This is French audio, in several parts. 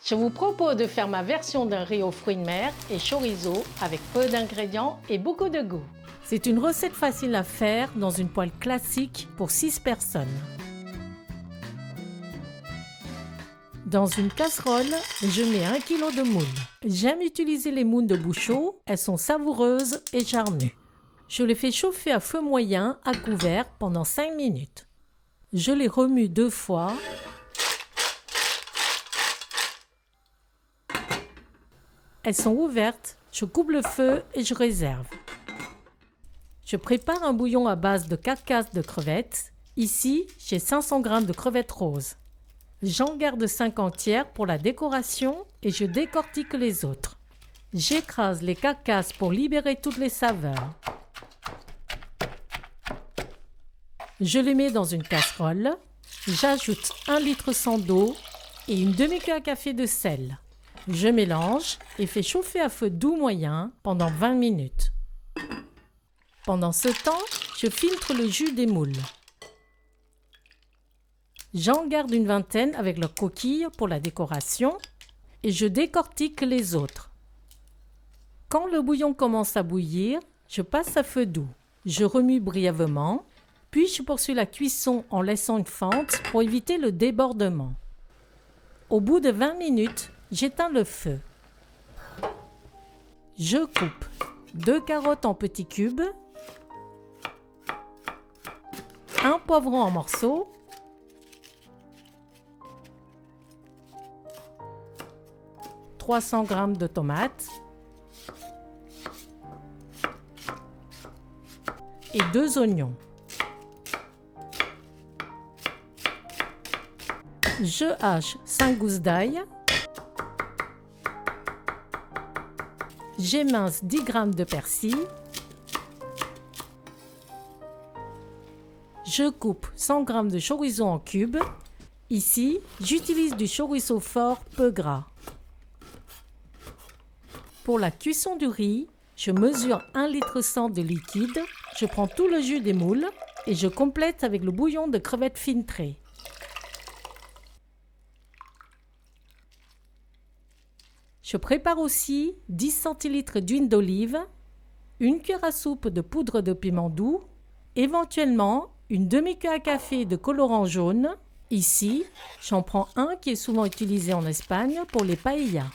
Je vous propose de faire ma version d'un riz aux fruits de mer et chorizo avec peu d'ingrédients et beaucoup de goût. C'est une recette facile à faire dans une poêle classique pour 6 personnes. Dans une casserole, je mets 1 kg de moules. J'aime utiliser les moules de Bouchot, elles sont savoureuses et charnues. Je les fais chauffer à feu moyen à couvert pendant 5 minutes. Je les remue 2 fois. Elles sont ouvertes, je coupe le feu et je réserve. Je prépare un bouillon à base de carcasse de crevettes. Ici, j'ai 500 g de crevettes roses. J'en garde 5 entières pour la décoration et je décortique les autres. J'écrase les carcasses pour libérer toutes les saveurs. Je les mets dans une casserole. J'ajoute 1 litre 100 d'eau et une demi-cuillère à café de sel. Je mélange et fais chauffer à feu doux moyen pendant 20 minutes. Pendant ce temps, je filtre le jus des moules. J'en garde une vingtaine avec leurs coquilles pour la décoration et je décortique les autres. Quand le bouillon commence à bouillir, je passe à feu doux. Je remue brièvement, puis je poursuis la cuisson en laissant une fente pour éviter le débordement. Au bout de 20 minutes, j'éteins le feu. Je coupe 2 carottes en petits cubes, 1 poivron en morceaux, « 300 g de tomates et 2 oignons. Je hache 5 gousses d'ail. J'émince 10 g de persil. Je coupe 100 g de chorizo en cubes. Ici, j'utilise du chorizo fort peu gras. Pour la cuisson du riz, je mesure 1 litre 100 de liquide. Je prends tout le jus des moules et je complète avec le bouillon de crevettes filtrées. Je prépare aussi 10 centilitres d'huile d'olive, 1 cuillère à soupe de poudre de piment doux, éventuellement une demi-cuillère à café de colorant jaune. Ici, j'en prends un qui est souvent utilisé en Espagne pour les paellas.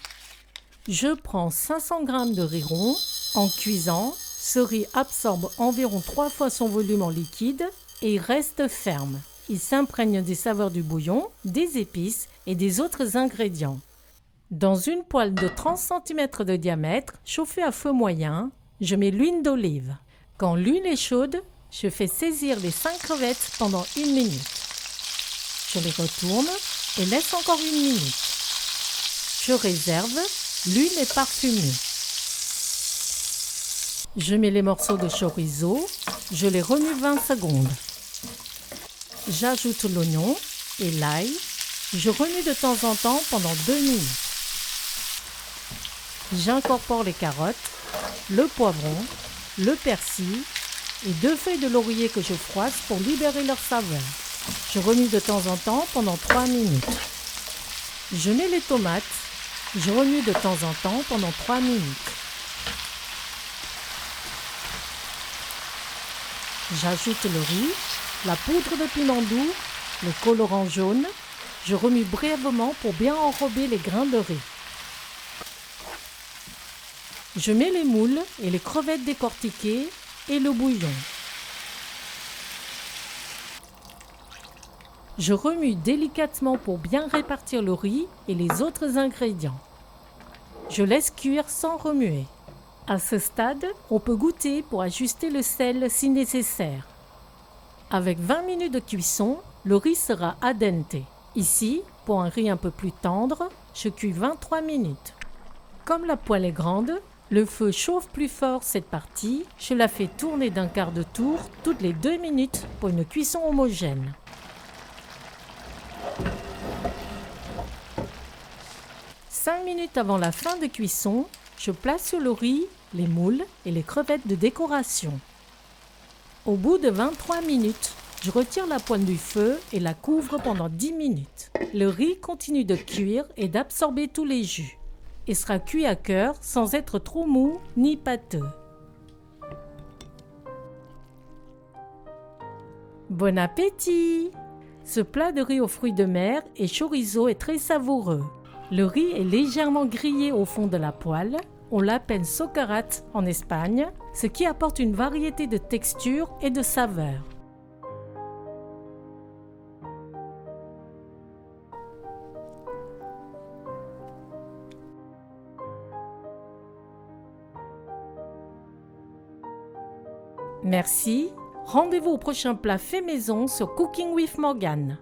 Je prends 500 g de riz rond. En cuisant, ce riz absorbe environ 3 fois son volume en liquide et il reste ferme. Il s'imprègne des saveurs du bouillon, des épices et des autres ingrédients. Dans une poêle de 30 cm de diamètre, chauffée à feu moyen, je mets l'huile d'olive. Quand l'huile est chaude, je fais saisir les 5 crevettes pendant 1 minute. Je les retourne et laisse encore 1 minute. Je réserve, l'huile est parfumée. Je mets les morceaux de chorizo, je les remue 20 secondes. J'ajoute l'oignon et l'ail. Je remue de temps en temps pendant 2 minutes. J'incorpore les carottes, le poivron, le persil et 2 feuilles de laurier que je froisse pour libérer leur saveur. Je remue de temps en temps pendant 3 minutes. Je mets les tomates. Je remue de temps en temps pendant 3 minutes. J'ajoute le riz, la poudre de piment doux, le colorant jaune. Je remue brièvement pour bien enrober les grains de riz. Je mets les moules et les crevettes décortiquées et le bouillon. Je remue délicatement pour bien répartir le riz et les autres ingrédients. Je laisse cuire sans remuer. À ce stade, on peut goûter pour ajuster le sel si nécessaire. Avec 20 minutes de cuisson, le riz sera al dente. Ici, pour un riz un peu plus tendre, je cuis 23 minutes. Comme la poêle est grande, le feu chauffe plus fort cette partie. Je la fais tourner d'un quart de tour toutes les 2 minutes pour une cuisson homogène. Cinq minutes avant la fin de cuisson, je place sur le riz les moules et les crevettes de décoration. Au bout de 23 minutes, Je retire la poêle du feu et la couvre pendant 10 minutes. Le riz continue de cuire et d'absorber tous les jus. Il sera cuit à cœur sans être trop mou ni pâteux. Bon appétit! Ce plat de riz aux fruits de mer et chorizo est très savoureux. Le riz est légèrement grillé au fond de la poêle. On l'appelle socarrat en Espagne, ce qui apporte une variété de textures et de saveurs. Merci. Rendez-vous au prochain plat fait maison sur Cooking with Morgane.